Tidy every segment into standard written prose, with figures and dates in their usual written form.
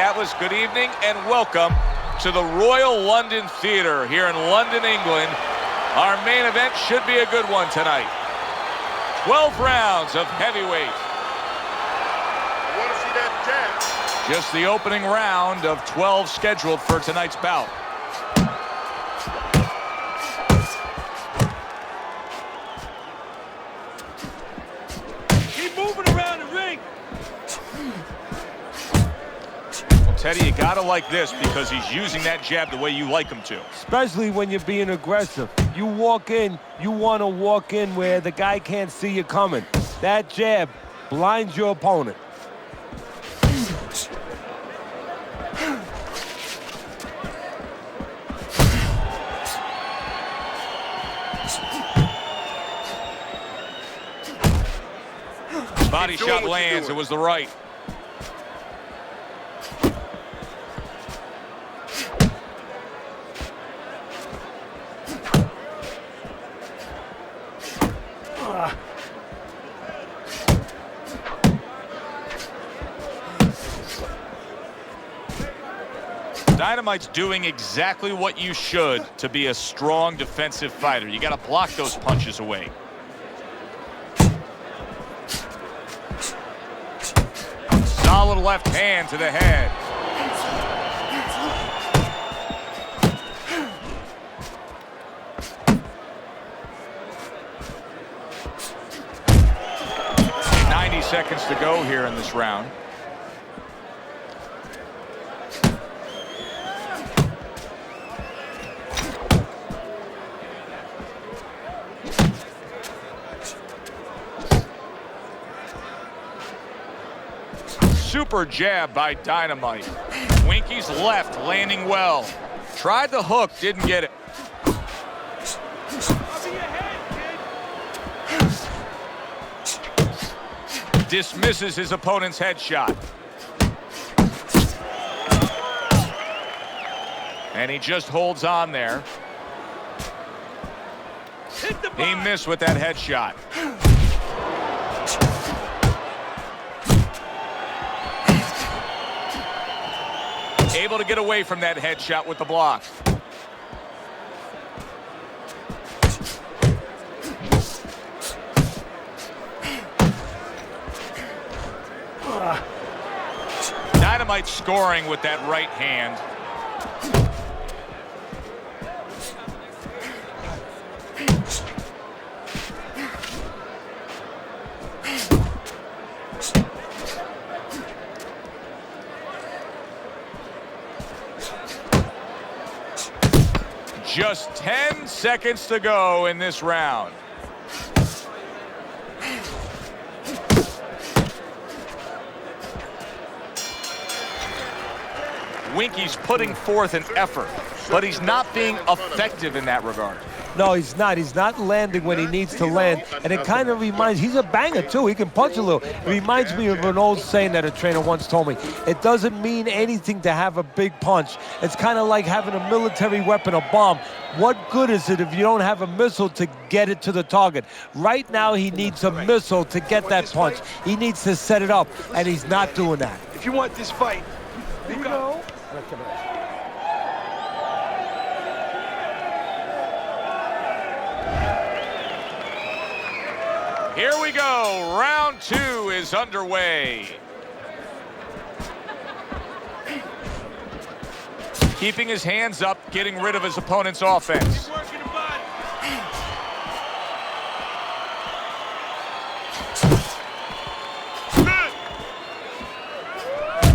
Atlas, good evening and welcome to the Royal London Theatre here in London, England. Our main event should be a good one tonight. 12 rounds of heavyweight. Want to see that jab? Just the opening round of 12 scheduled for tonight's bout. Keep moving around the ring. Teddy, you gotta like this because he's using that jab the way you like him to. Especially when you're being aggressive. You walk in, you want to walk in where the guy can't see you coming. That jab blinds your opponent. Body shot lands, it was the right. Dynamite's doing exactly what you should to be a strong defensive fighter. You got to block those punches away. Solid left hand to the head. Seconds to go here in this round. Super jab by Dynamite. Winky's left landing well. Tried the hook, didn't get it. Dismisses his opponent's headshot. And he just holds on there. He missed with that headshot. Able to get away from that headshot with the block. Dynamite scoring with that right hand. Just 10 seconds to go in this round. Winky's putting forth an effort, but he's not being effective in that regard. No, he's not. He's not landing when he needs to land. And it kind of reminds, he's a banger too. He can punch a little. It reminds me of an old saying that a trainer once told me. It doesn't mean anything to have a big punch. It's kind of like having a military weapon, a bomb. What good is it if you don't have a missile to get it to the target? Right now, he needs a missile to get that punch. He needs to set it up, and he's not doing that. If you want this fight, you go. Here we go. Round 2 is underway. Keeping his hands up, getting rid of his opponent's offense.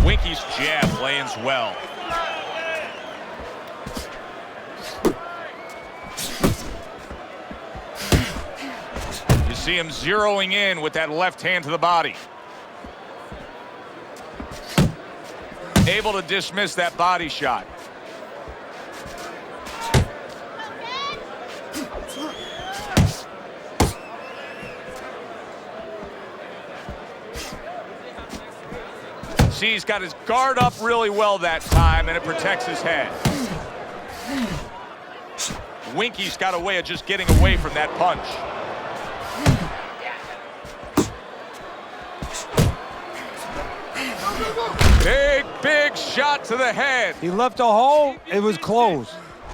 Winky's jab lands well. You see him zeroing in with that left hand to the body. Able to dismiss that body shot. See, he's got his guard up really well that time, and it protects his head. Winky's got a way of just getting away from that punch. Big, big shot to the head. He left a hole. It was closed.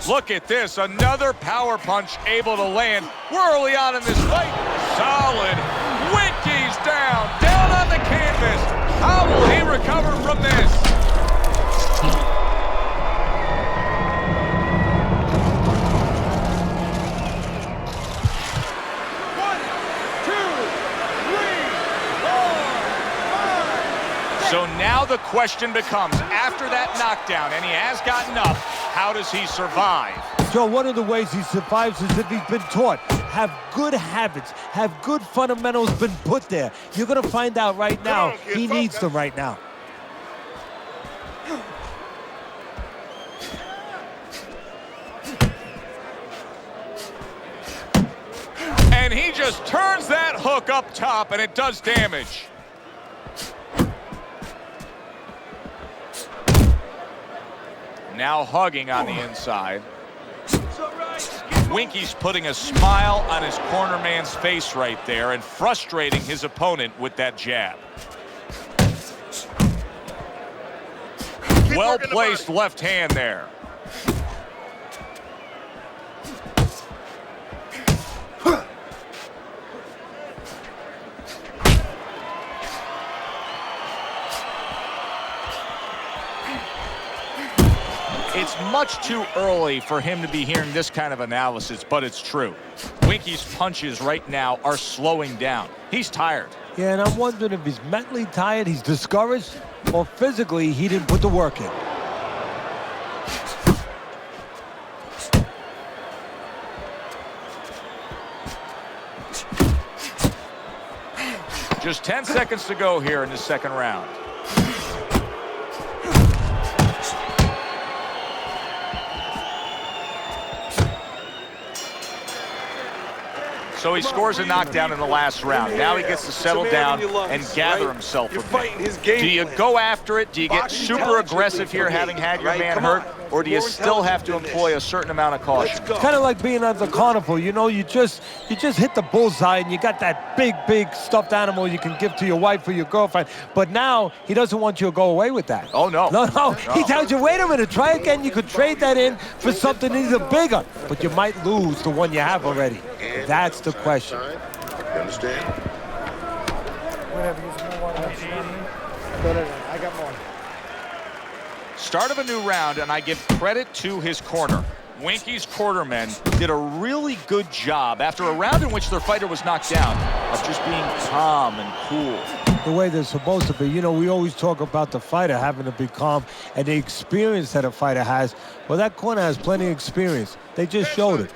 Look at this, another power punch able to land. We're early on in this fight. Solid. Winky's down on the canvas. How will he recover from this? So now the question becomes, after that knockdown, and he has gotten up, how does he survive? Joe, one of the ways he survives is if he's been taught. Have good habits, have good fundamentals been put there. You're going to find out right now he needs them right now. And he just turns that hook up top, and it does damage. Now hugging on the inside. Winky's putting a smile on his corner man's face right there and frustrating his opponent with that jab. Well-placed left hand there. It's much too early for him to be hearing this kind of analysis, but it's true. Winky's punches right now are slowing down. He's tired. Yeah, and I'm wondering if he's mentally tired, he's discouraged, or physically he didn't put the work in. Just 10 seconds to go here in the second round. So he scores a knockdown in the last round. Now he gets to settle down and gather himself a bit. Do you go after it? Do you get super aggressive here having had your man hurt? Or do you still have to employ a certain amount of caution? It's kind of like being at the carnival. You know, you just hit the bullseye and you got that big stuffed animal you can give to your wife or your girlfriend. But now he doesn't want you to go away with that. Oh, no. No. He tells you, wait a minute, try again. You could trade that in for something even bigger. But you might lose the one you have already. That's the question. You understand? Whatever, use more water. I got more. Start of a new round, and I give credit to his corner. Winky's cornermen did a really good job after a round in which their fighter was knocked down of just being calm and cool. The way they're supposed to be. You know, we always talk about the fighter having to be calm and the experience that a fighter has. Well, that corner has plenty of experience. They just showed it.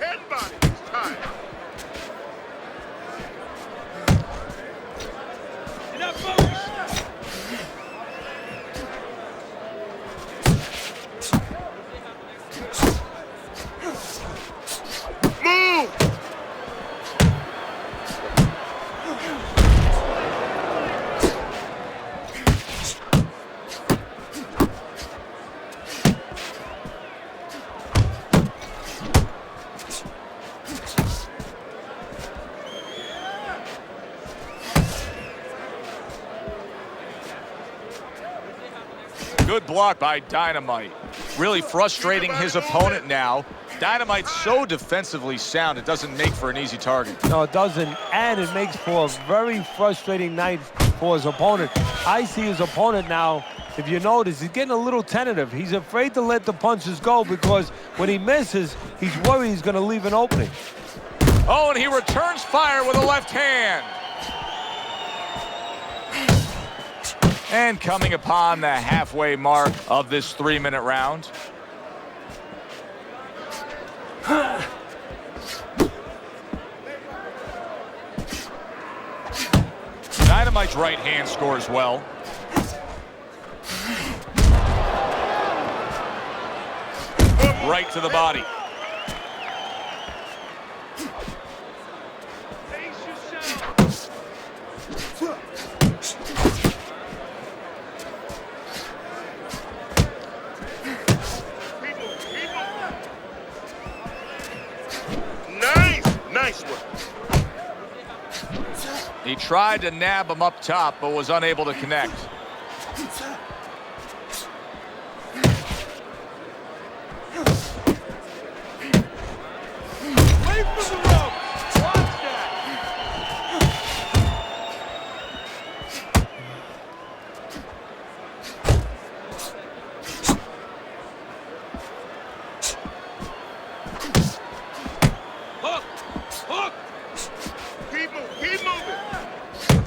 Good block by Dynamite. Really frustrating his opponent now. Dynamite's so defensively sound, it doesn't make for an easy target. No, it doesn't, and it makes for a very frustrating night for his opponent. I see his opponent now, if you notice, he's getting a little tentative. He's afraid to let the punches go because when he misses, he's worried he's going to leave an opening. Oh, and he returns fire with a left hand. And coming upon the halfway mark of this 3-minute round. Dynamite's right hand scores well. Right to the body. Nice one. He tried to nab him up top, but was unable to connect.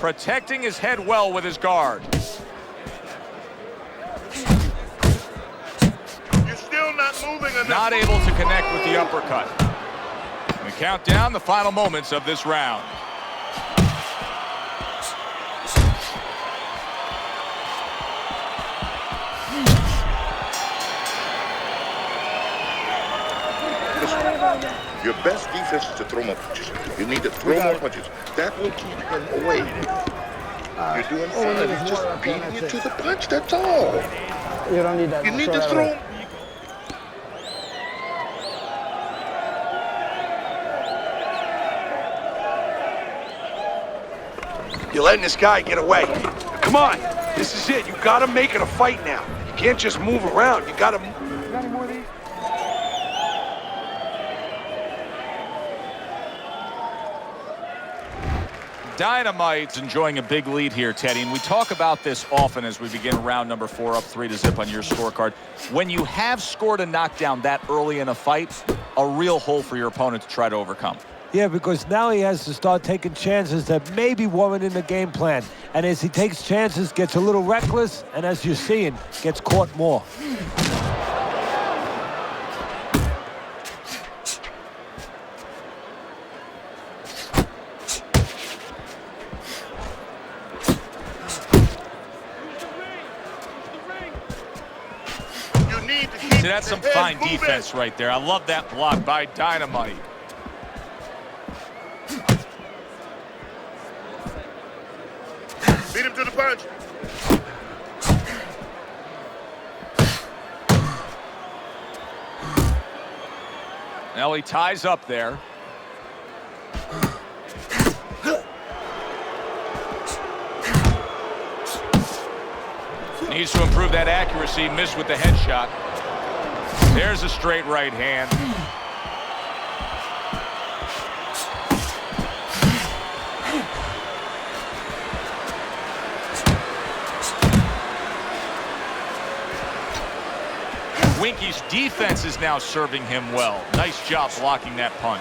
protecting his head well with his guard. You're still not moving enough. Not able to connect with the uppercut. We count down the final moments of this round. Your best defense is to throw more punches. You need to throw more punches. That will keep him away. You're doing fine. He's just beating you to the punch. That's all. You don't need that. You need to throw. You're letting this guy get away. Come on. This is it. You gotta make it a fight now. You can't just move around. You gotta... You got any more of these? Dynamite's enjoying a big lead here, Teddy, and we talk about this often as we begin round number 4, up 3-0 on your scorecard. When you have scored a knockdown that early in a fight, a real hole for your opponent to try to overcome. Yeah, because now he has to start taking chances that maybe weren't in the game plan. And as he takes chances, gets a little reckless, and as you're seeing, gets caught more. See, that's some fine defense right there. I love that block by Dynamite. Beat him to the punch. Now he ties up there. Needs to improve that accuracy. Missed with the headshot. There's a straight right hand. Winky's defense is now serving him well. Nice job blocking that punch.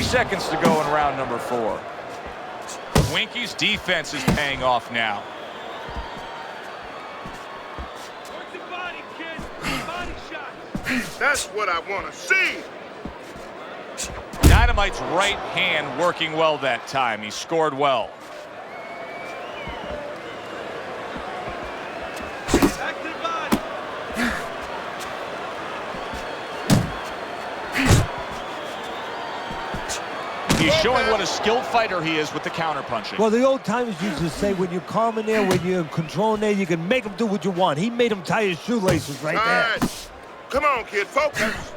Seconds to go in round number 4. Winky's defense is paying off now. Work the body, kid. Body shots. That's what I want to see. Dynamite's right hand working well that time. He scored well. Back to the body. He's showing what a skilled fighter he is with the counterpunching. Well, the old timers used to say when you're calm in there, when you're in control in there, you can make him do what you want. He made him tie his shoelaces right there. Right. Come on, kid, focus.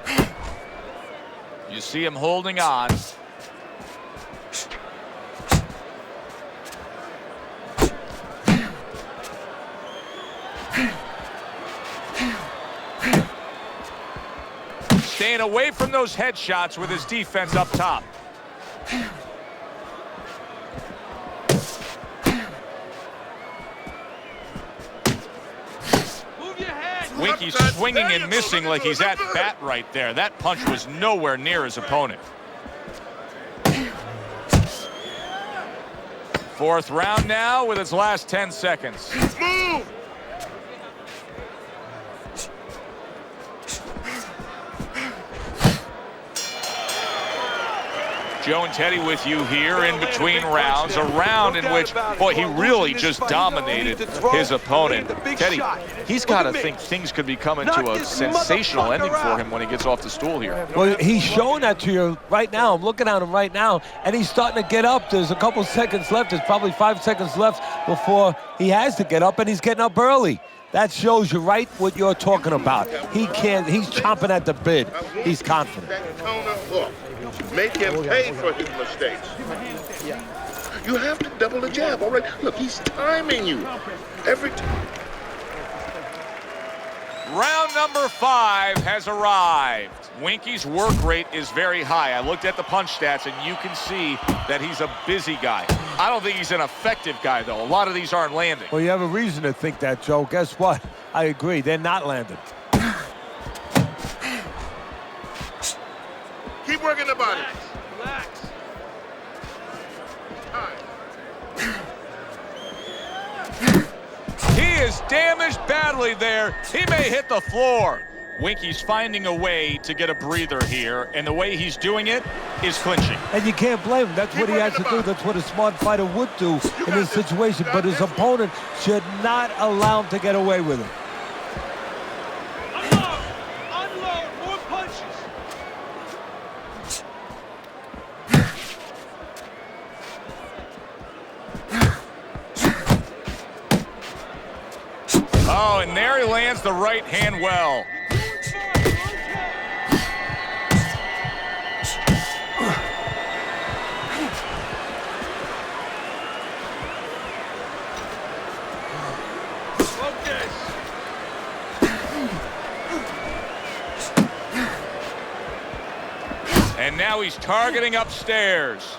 You see him holding on. Staying away from those headshots with his defense up top. Winky swinging and missing like he's at bat right there. That punch was nowhere near his opponent. 4th round now with its last 10 seconds. Move. Joe and Teddy with you here in between rounds. A round in which, boy, he really just dominated his opponent. Teddy, he's got to think things could be coming to a sensational ending for him when he gets off the stool here. Well, he's showing that to you right now. I'm looking at him right now, and he's starting to get up. There's a couple seconds left. There's probably 5 seconds left before he has to get up, and he's getting up early. That shows you right what you're talking about. He's chomping at the bit. He's confident. That counter hook. Make him pay for his mistakes. You have to double the jab, all right? Look, he's timing you every time. Round number 5 has arrived. Winky's work rate is very high. I looked at the punch stats, and you can see that he's a busy guy. I don't think he's an effective guy, though. A lot of these aren't landing. Well, you have a reason to think that, Joe. Guess what? I agree. They're not landing. working the body. Relax. He is damaged badly there. He may hit the floor. Winky's finding a way to get a breather here, and the way he's doing it is clinching. And you can't blame him. That's what he has to do. That's what a smart fighter would do in this situation. But his opponent should not allow him to get away with it. Unload! Unload! More punches! Oh, and there he lands the right hand well. And now he's targeting upstairs.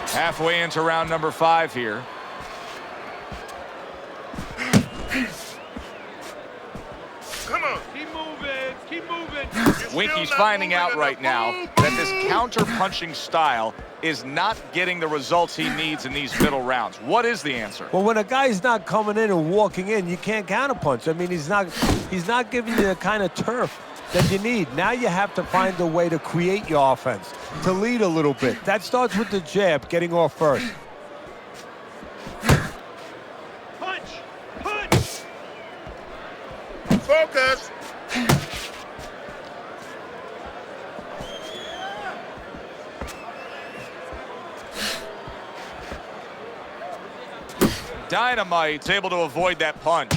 Halfway into round number 5 here. Come on. Keep moving. Keep moving. Winky's finding out right now that this counter-punching style is not getting the results he needs in these middle rounds. What is the answer? Well, when a guy's not coming in and walking in, you can't counterpunch. I mean, he's not giving you the kind of turf that you need. Now you have to find a way to create your offense, to lead a little bit. That starts with the jab, getting off first. Punch! Punch! Focus. Dynamite's able to avoid that punch.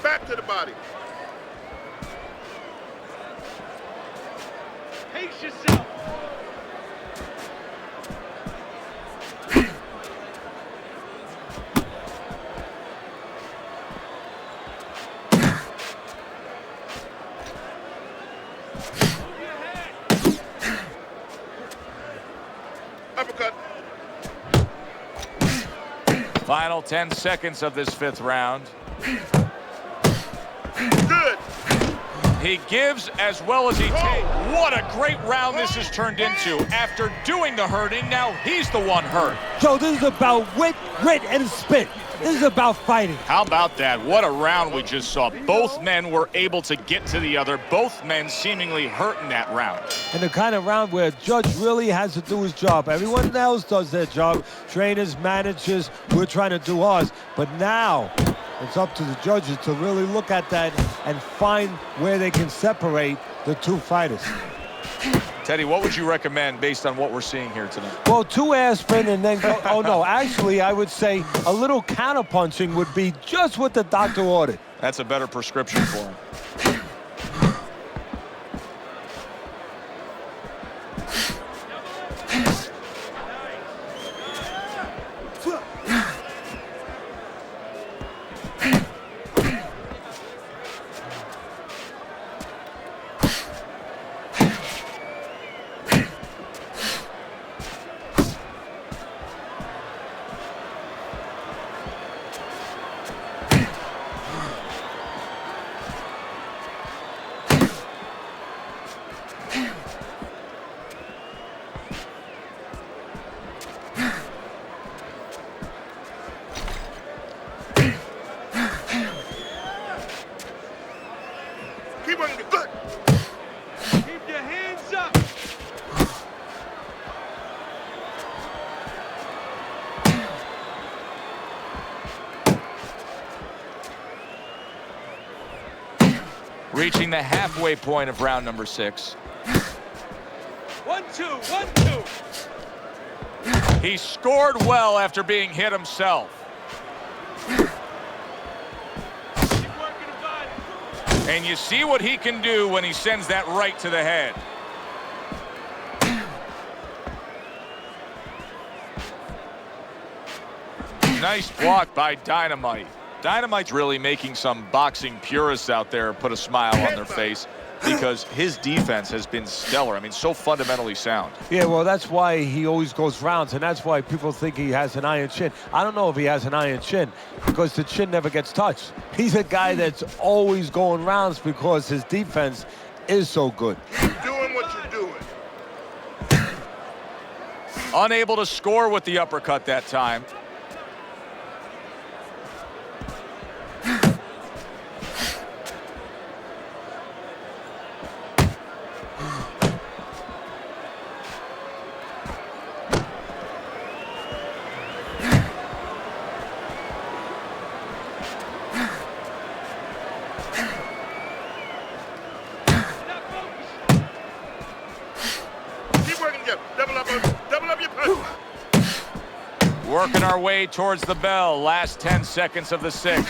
Back to the body. Pace yourself! Uppercut. Final 10 seconds of this 5th round. Good. He gives as well as he takes. What a great round this has turned into. After doing the hurting, now he's the one hurt. Joe, this is about wit, grit, and spit. This is about fighting. How about that? What a round we just saw. Both men were able to get to the other. Both men seemingly hurt in that round. And the kind of round where a judge really has to do his job. Everyone else does their job. Trainers, managers, we're trying to do ours. But now it's up to the judges to really look at that and find where they can separate the two fighters. Teddy, what would you recommend based on what we're seeing here tonight? Well, 2 aspirin and then go. Oh, no, actually, I would say a little counterpunching would be just what the doctor ordered. That's a better prescription for him. Keep working it. Good. Keep your hands up! Reaching the halfway point of round number 6. 1, 2, 1, 2. He scored well after being hit himself. Keep working the body. And you see what he can do when he sends that right to the head. Nice block by Dynamite. Dynamite's really making some boxing purists out there put a smile on their face. because his defense has been stellar. I mean, so fundamentally sound. Yeah, well, that's why he always goes rounds, and that's why people think he has an iron chin. I don't know if he has an iron chin because the chin never gets touched. He's a guy that's always going rounds because his defense is so good. Keep doing what you're doing. Unable to score with the uppercut that time. Working our way towards the bell. Last 10 seconds of the sixth.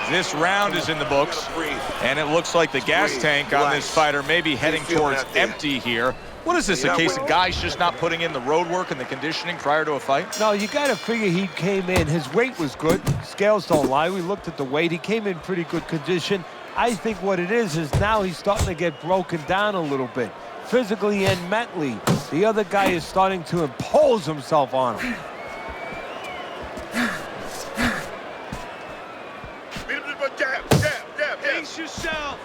This round is in the books, and it looks like the gas tank on this fighter may be heading towards empty here. What is this, a case of guys just not putting in the road work and the conditioning prior to a fight? No, you got to figure he came in. His weight was good. Scales don't lie. We looked at the weight. He came in pretty good condition. I think what it is now he's starting to get broken down a little bit, physically and mentally. The other guy is starting to impose himself on him. Pace yourself.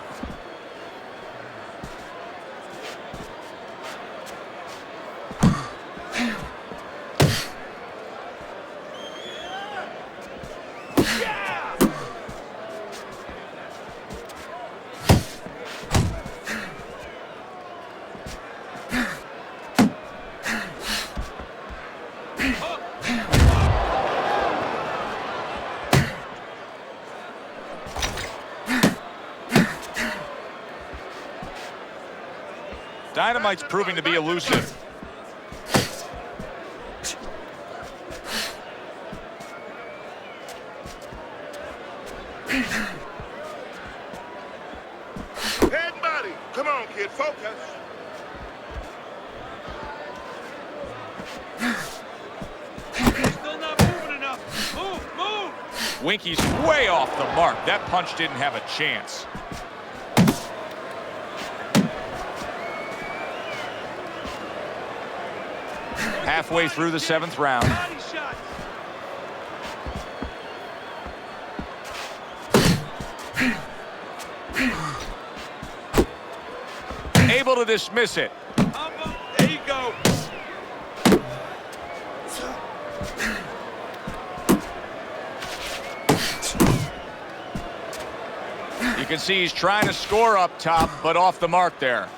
Dynamite's proving to be elusive. Head and body. Come on, kid, focus. Still not moving enough. Move. Winky's way off the mark. That punch didn't have a chance. Halfway through the seventh round. Body shots. Able to dismiss it. There you go. You can see he's trying to score up top, but off the mark there.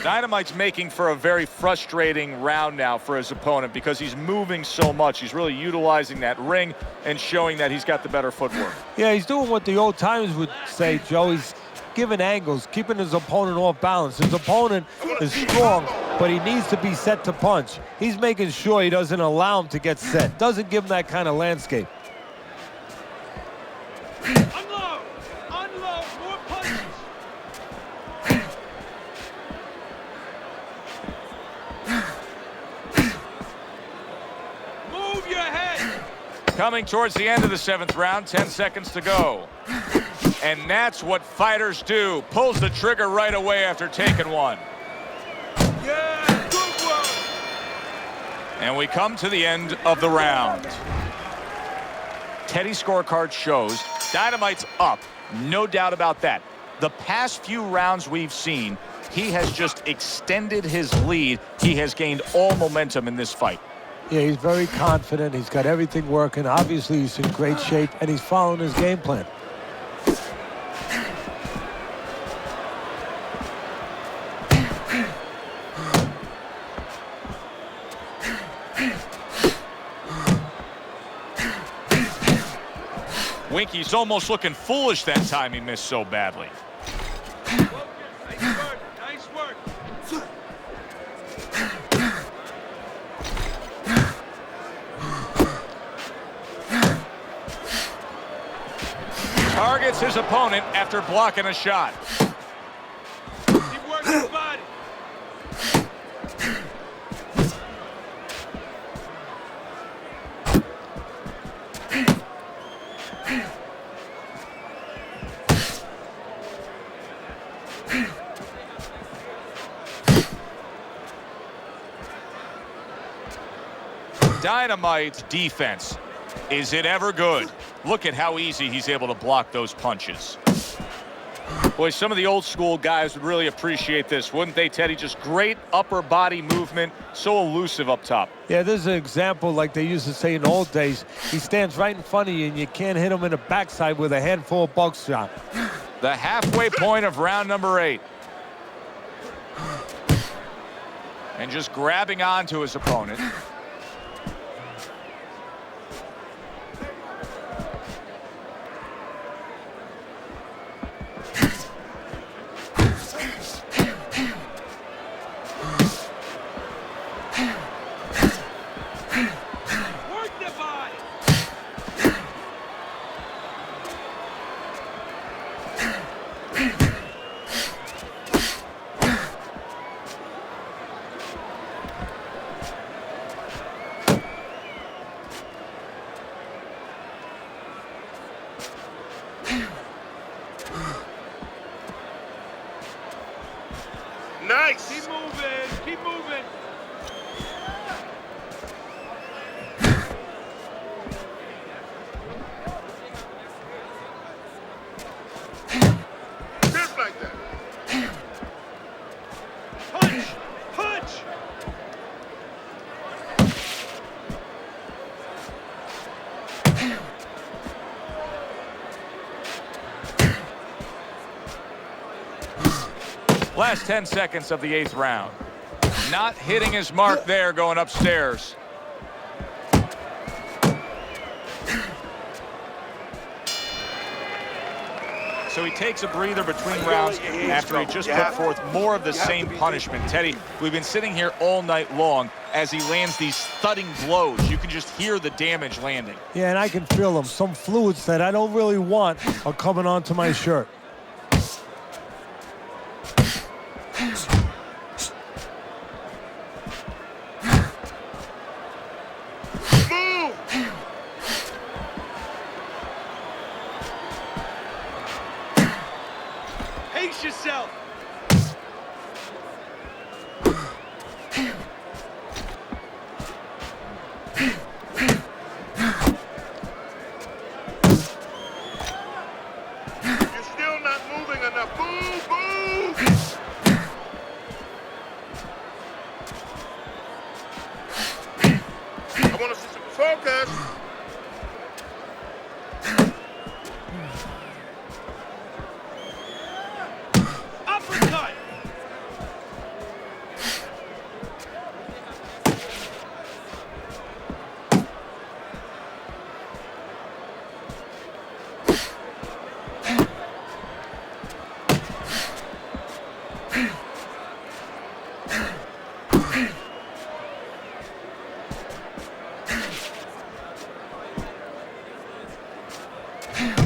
Dynamite's making for a very frustrating round now for his opponent because he's moving so much. He's really utilizing that ring and showing that he's got the better footwork. Yeah, he's doing what the old timers would say, Joe. He's giving angles, keeping his opponent off balance. His opponent is strong, but he needs to be set to punch. He's making sure he doesn't allow him to get set. Doesn't give him that kind of landscape. Unload. Unload. More punches. Move your head. Coming towards the end of the seventh round, 10 seconds to go. And that's what fighters do. Pulls the trigger right away after taking one. Yeah, good one. And we come to the end of the round. Teddy's scorecard shows Dynamite's up, no doubt about that. The past few rounds we've seen, he has just extended his lead. He has gained all momentum in this fight. Yeah, he's very confident. He's got everything working. Obviously, he's in great shape, and he's following his game plan. Winky's almost looking foolish that time he missed so badly. Nice work. Nice work. targets his opponent after blocking a shot. Keep working his body. Dynamite's defense. Is it ever good? Look at how easy he's able to block those punches. Boy, some of the old school guys would really appreciate this, wouldn't they, Teddy? Just great upper body movement, so elusive up top. Yeah, this is an example like they used to say in the old days. He stands right in front of you, and you can't hit him in the backside with a handful of buckshot. The halfway point of round number 8. And just grabbing onto his opponent. Nice. Keep moving. Keep moving. Just like that. Punch. Punch. Last 10 seconds of the 8th round. Not hitting his mark there, going upstairs. So he takes a breather between rounds after he just put forth more of the same punishment. Teddy, we've been sitting here all night long as he lands these thudding blows. You can just hear the damage landing. Yeah, and I can feel them. Some fluids that I don't really want are coming onto my shirt. Pace yourself. You're still not moving enough. Move, move. I want to see some focus. Uppercut.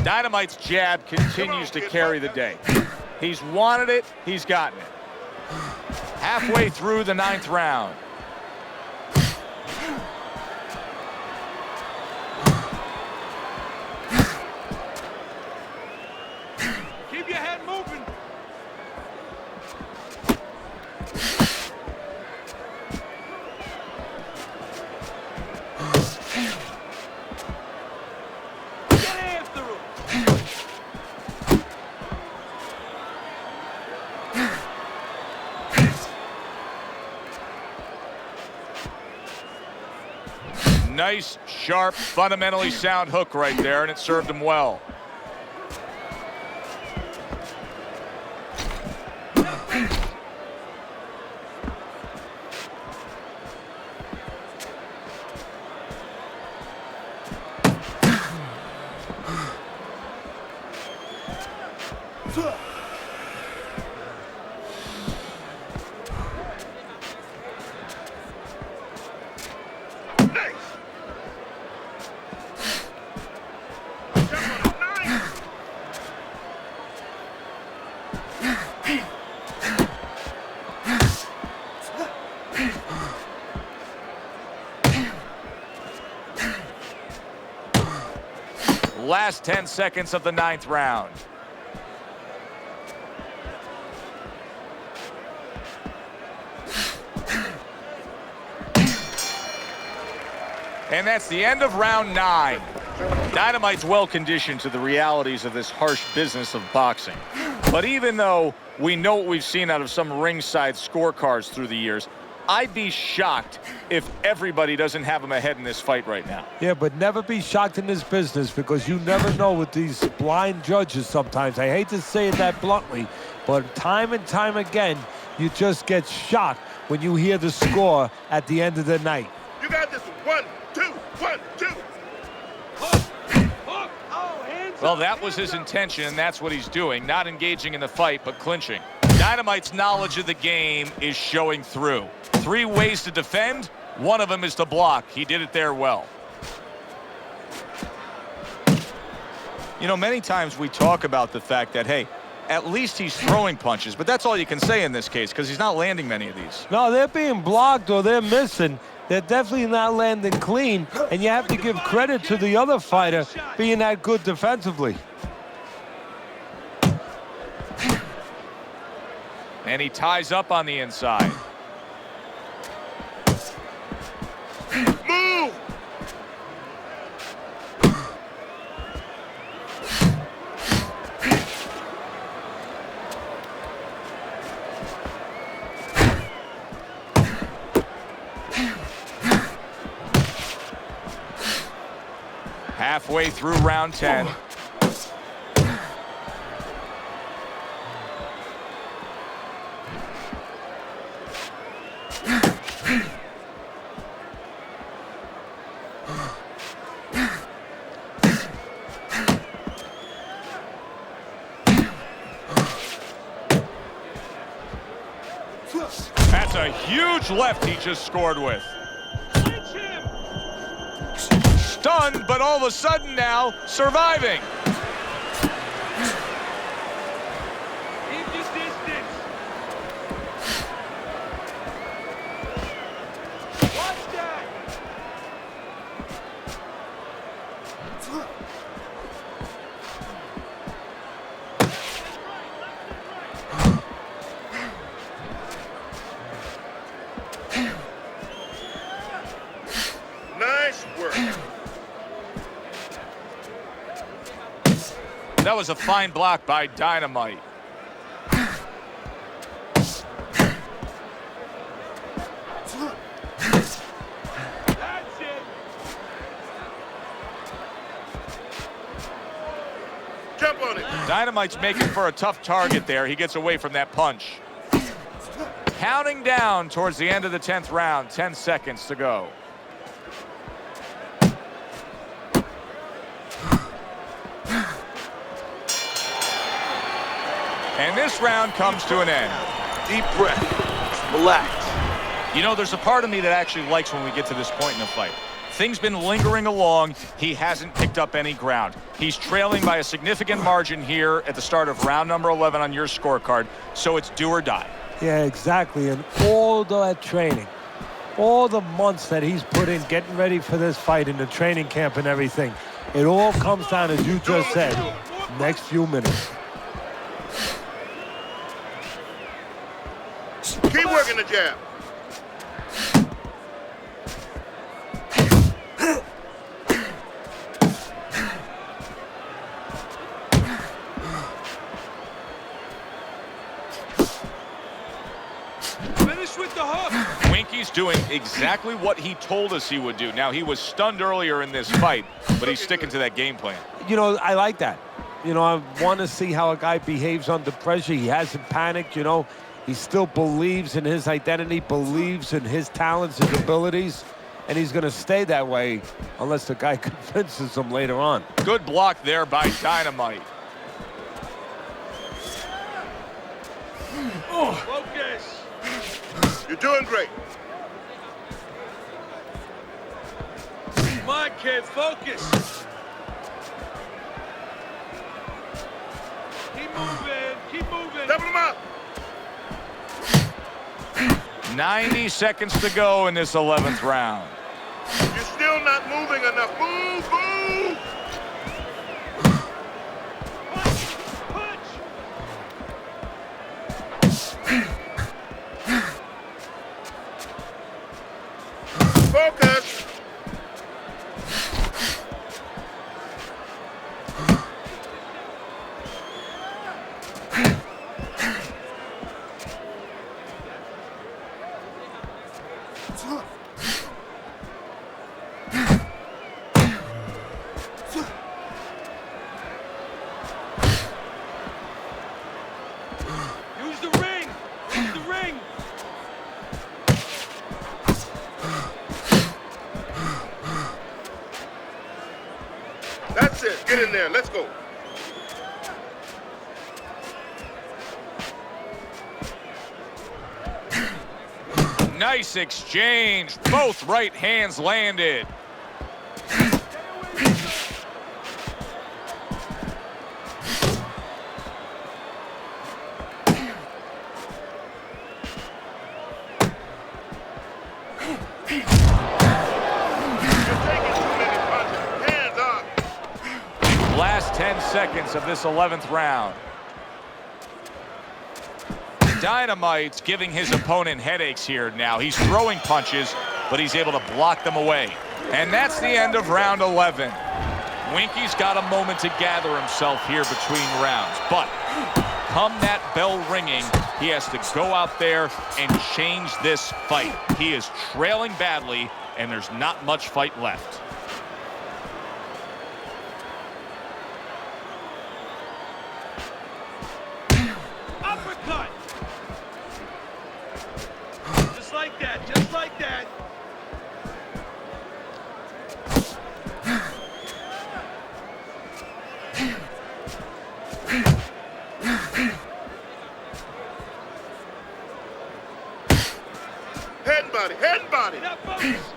Dynamite's jab continues to carry the day. He's wanted it, he's gotten it. Halfway through the 9th round. Keep your head moving. Get after him. Nice, sharp, fundamentally sound hook right there, and it served him well. Last 10 seconds of the 9th round. And that's the end of round 9. Dynamite's well conditioned to the realities of this harsh business of boxing. But even though we know what we've seen out of some ringside scorecards through the years, I'd be shocked if everybody doesn't have him ahead in this fight right now. Yeah, but never be shocked in this business because you never know with these blind judges sometimes. I hate to say it that bluntly, but time and time again, you just get shocked when you hear the score at the end of the night. You got this. 1, 2, 1, 2. Well, that was his intention, and that's what he's doing. Not engaging in the fight, but clinching. Dynamite's knowledge of the game is showing through. 3 ways to defend. One of them is to block. He did it there well. You know, many times we talk about the fact that, hey, at least he's throwing punches, but that's all you can say in this case because he's not landing many of these. No, they're being blocked or they're missing. They're definitely not landing clean, and you have to give credit to the other fighter being that good defensively. And he ties up on the inside. Move! Halfway through round 10. That's a huge left he just scored with. Stunned, but all of a sudden now surviving. Keep your distance. Watch that. Nice work. That was a fine block by Dynamite. That's it. Jump on it. Dynamite's making for a tough target there. He gets away from that punch. Counting down towards the end of the 10th round. 10 seconds to go. And this round comes to an end. Deep breath. Relax. You know, there's a part of me that actually likes when we get to this point in the fight. Things been lingering along. He hasn't picked up any ground. He's trailing by a significant margin here at the start of round number 11 on your scorecard, so it's do or die. Yeah, exactly. And all that training, all the months that he's put in getting ready for this fight in the training camp and everything, it all comes down, as you just said, next few minutes. Keep working the jab. Finish with the hook. Winky's doing exactly what he told us he would do. Now, he was stunned earlier in this fight, but he's sticking to that game plan. You know, I like that. You know, I want to see how a guy behaves under pressure. He hasn't panicked, you know. He still believes in his identity, believes in his talents, his abilities, and he's going to stay that way unless the guy convinces him later on. Good block there by Dynamite. Focus. You're doing great. Come on, kid. Focus. Keep moving. Keep moving. Double him up. 90 seconds to go in this 11th round. You're still not moving enough. Move, move. Use the ring! Use the ring! That's it. Get in there. Let's go. Nice exchange. Both right hands landed. Last 10 seconds of this 11th round. Dynamite's giving his opponent headaches here now. He's throwing punches, but he's able to block them away. And that's the end of round 11. Winky's got a moment to gather himself here between rounds. But come that bell ringing, he has to go out there and change this fight. He is trailing badly, and there's not much fight left. Uppercut! Just like that, just like that. Head and body, head and body. Now focus.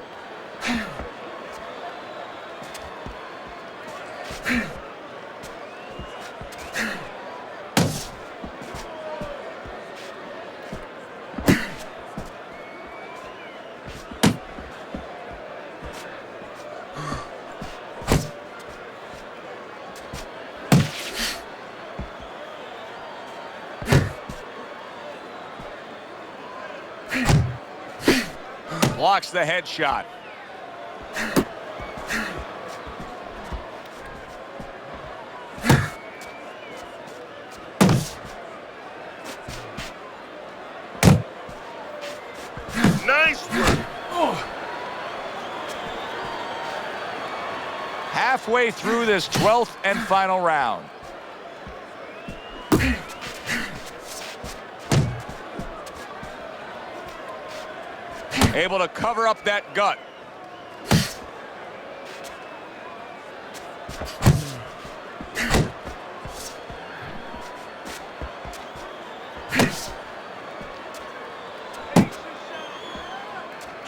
Blocks the headshot. Nice work. Halfway through this 12th and final round. Able to cover up that gut.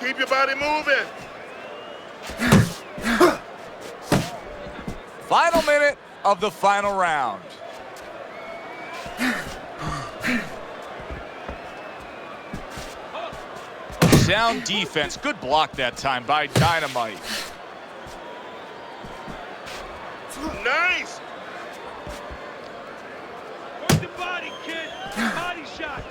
Keep your body moving. Final minute of the final round. Sound defense. Good block that time by Dynamite. Nice. Work the body, kid. Body shots.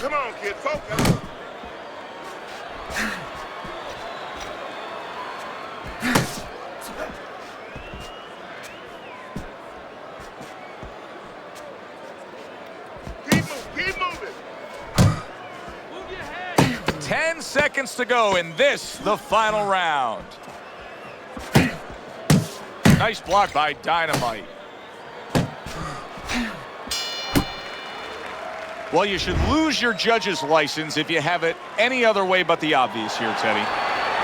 Come on, kid. Focus. Keep moving. Move your head. 10 seconds to go in this, the final round. Nice block by Dynamite. Well, you should lose your judge's license if you have it any other way but the obvious here, Teddy.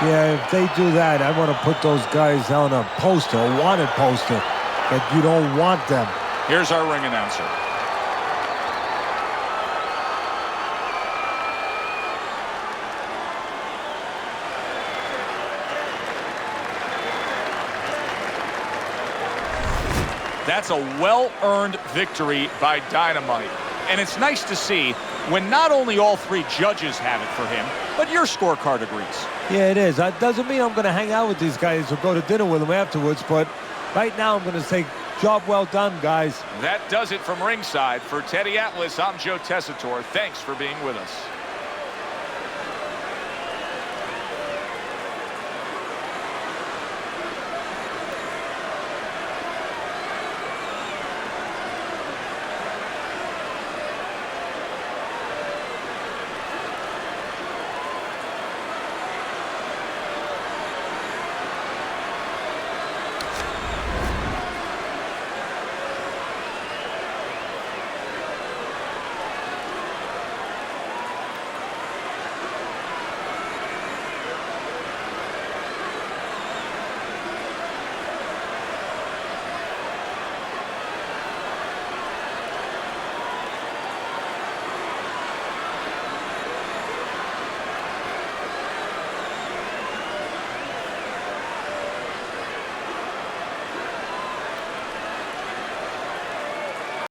Yeah, if they do that, I want to put those guys on a poster, a wanted poster, that you don't want them. Here's our ring announcer. That's a well-earned victory by Dynamite. And it's nice to see when not only all three judges have it for him, but your scorecard agrees. Yeah, it is. That doesn't mean I'm going to hang out with these guys or go to dinner with them afterwards, but right now I'm going to say, job well done, guys. That does it from ringside. For Teddy Atlas, I'm Joe Tessitore. Thanks for being with us.